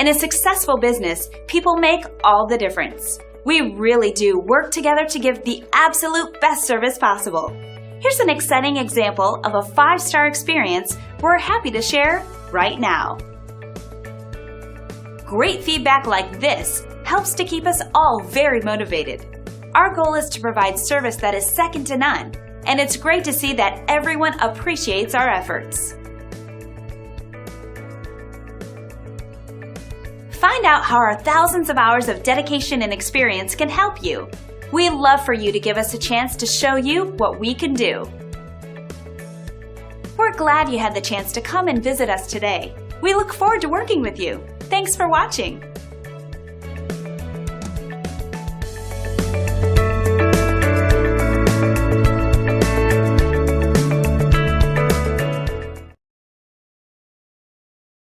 In a successful business, people make all the difference. We really do work together to give the absolute best service possible. Here's an exciting example of a 5-star experience we're happy to share right now. Great feedback like this helps to keep us all very motivated. Our goal is to provide service that is second to none, and it's great to see that everyone appreciates our efforts. Find out how our thousands of hours of dedication and experience can help you. We'd love for you to give us a chance to show you what we can do. We're glad you had the chance to come and visit us today. We look forward to working with you. Thanks for watching.